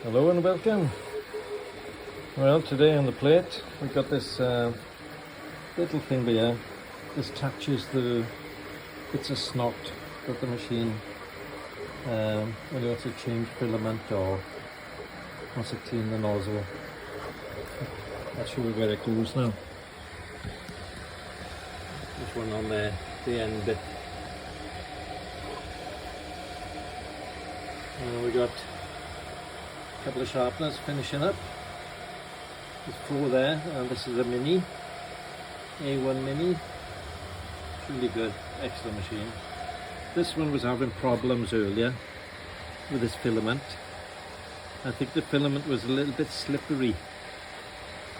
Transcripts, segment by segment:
Hello and welcome. Well, today on the plate we've got this little thing here. This catches the bits of snot that the machine when you want to change filament or wants to clean the nozzle. I'll show you where it goes now. This one on there, the end bit. And we got a couple of sharpeners finishing up. There's 4 there, and this is a mini, A1 mini. It's really good, excellent machine. This one was having problems earlier with this filament. I think the filament was a little bit slippery,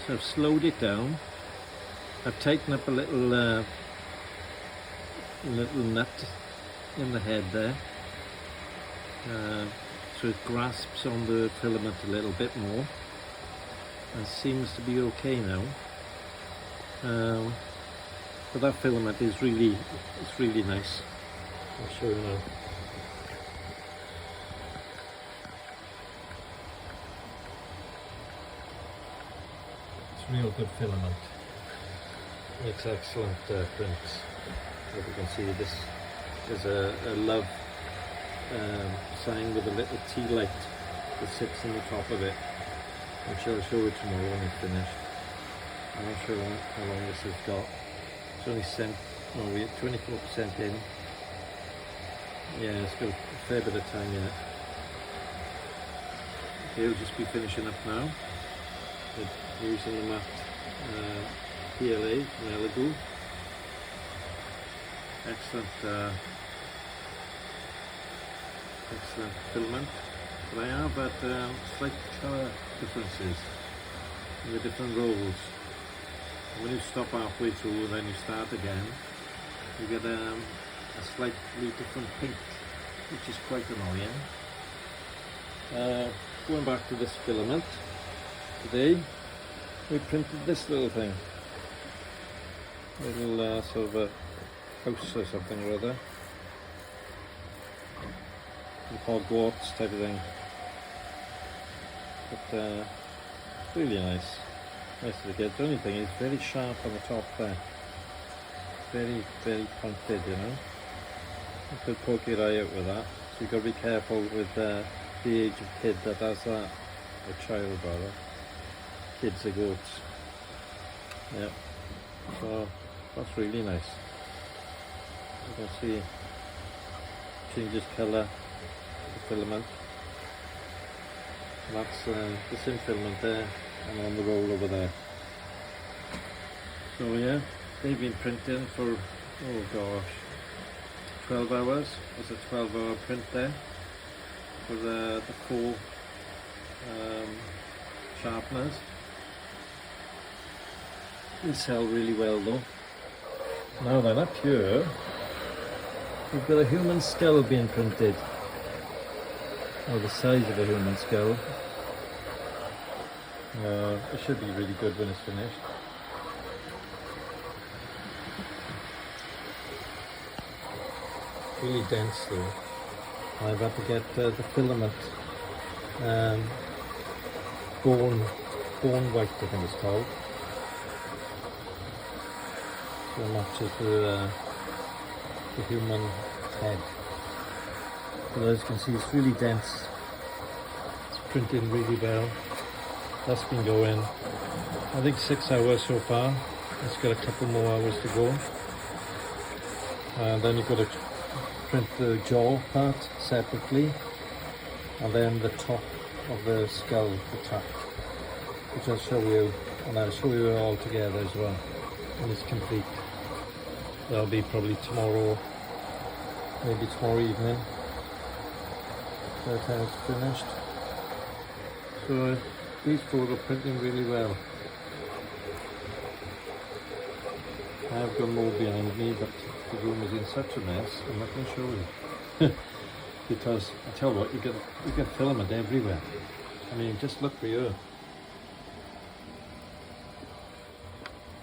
so I've slowed it down. I've tightened up a little nut in the head there, so it grasps on the filament a little bit more, and seems to be okay now. But that filament is really nice. I'll show you now. It's real good filament. Makes excellent prints. As you can see, this is a love sign with a little tea light that sits on the top of it. I'm sure I'll show it tomorrow when it's finished. I'm not sure how long this has got. It's only we're 24% in. Yeah, it's got a fair bit of time yet. It'll just be finishing up now. We're using the matte PLA from Elegoo. Excellent filament. But I have had slight colour differences in the different rolls. When you stop halfway through and then you start again, you get a slightly different pink, which is quite annoying. Going back to this filament, today we printed this little thing. Little sort of a house or something or other. Hogwarts type of thing. But it's really nice. Nice to get. The only thing is very sharp on the top there. Very pointed, you know. You could poke your eye out with that. So you've got to be careful with the age of kid that has that. A child rather. Kids are goats. Yeah. So that's really nice. You can see changes colour. The filament. That's the same filament there and on the roll over there. So yeah, they've been printing for, oh gosh, 12 hours. There's a 12-hour print there for the 4 sharpeners. They sell really well though. Now then, up here we've got a human skull being printed. Oh, the size of a human skull. It should be really good when it's finished. Really dense though. I've had to get the filament bone white, I think it's called. So it matches the human head. But as you can see, it's really dense. It's printing really well. That's been going, I think 6 hours so far. It's got a couple more hours to go. And then you've got to print the jaw part separately, and then the top of the skull, the top, which I'll show you, and I'll show you it all together as well when it's complete. That'll be probably tomorrow, maybe tomorrow evening. By the time it's finished. So these 4 are printing really well. I've got more behind me, but the room is in such a mess, I'm not going to show you. Because I tell you what, you get filament everywhere. I mean, just look for you.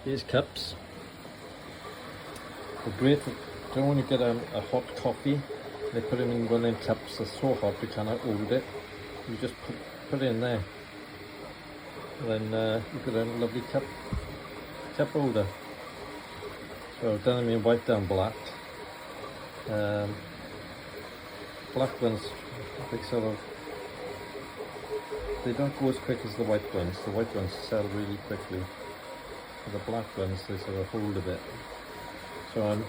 Here's cups. They're great. Don't want to get a hot coffee. They put them in one of them cups. They're so hot you cannot hold it. You just put it in there. And then you've got a lovely cup holder. So I've done them in white and black. Black ones, they don't go as quick as the white ones. The white ones sell really quickly. The black ones, they sort of hold a bit. So I'm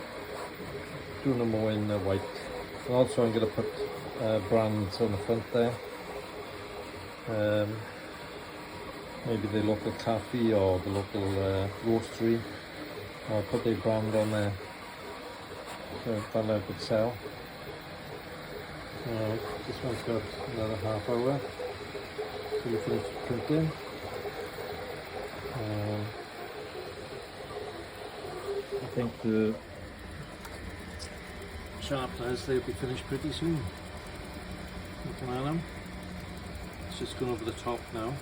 doing them more in white. And also I'm going to put brands on the front there. Maybe the local cafe or the local roastery. I'll put their brand on there. So that I could sell. This one's got another half hour till we finish printing. I think the sharpeners, they'll be finished pretty soon. Looking at them. It's just gone over the top now.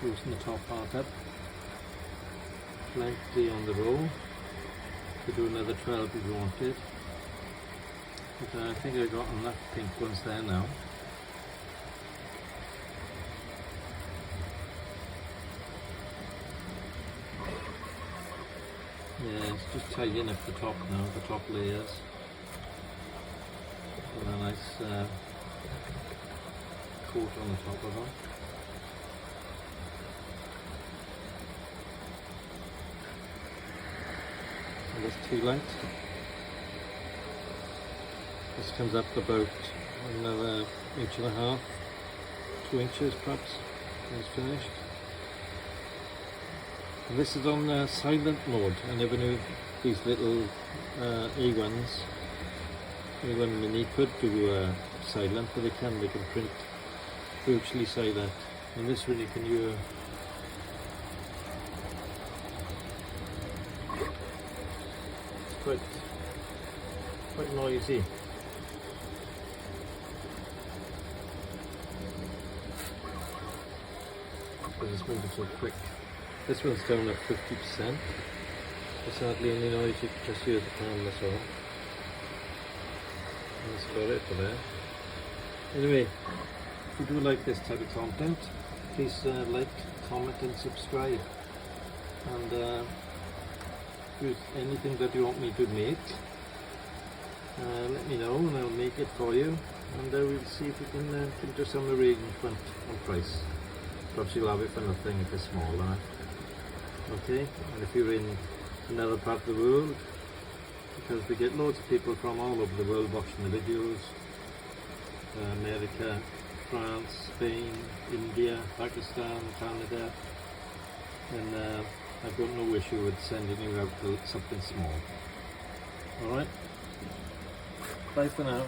Loosen the top part up. Plenty on the roll. Could do another 12 if you wanted. But I think I got enough pink ones there now. Yeah, it's just tidying up the top now, the top layers. Put a nice coat on the top of them. And this tea light. This comes up about another 1.5 inches, 2 inches perhaps, when it's finished. And this is on silent mode. I never knew these little A1s, A1 Mini could do silent, but they can print virtually silent. And this one you can hear. It's quite noisy. Because it's moving so quick. This one's down at 50%. There's hardly any noise, you can just hear the fan, that's all. That's about it for there. Anyway, if you do like this type of content, please like, comment and subscribe. And if there's anything that you want me to make, let me know and I'll make it for you. And we'll see if we can do some arrangement on price. Perhaps you'll have it for nothing if it's smaller. Okay, and if you're in another part of the world, because we get loads of people from all over the world watching the videos, America, France, Spain, India, Pakistan, Canada, and I've got no issue with sending you out something small. Alright, bye for now.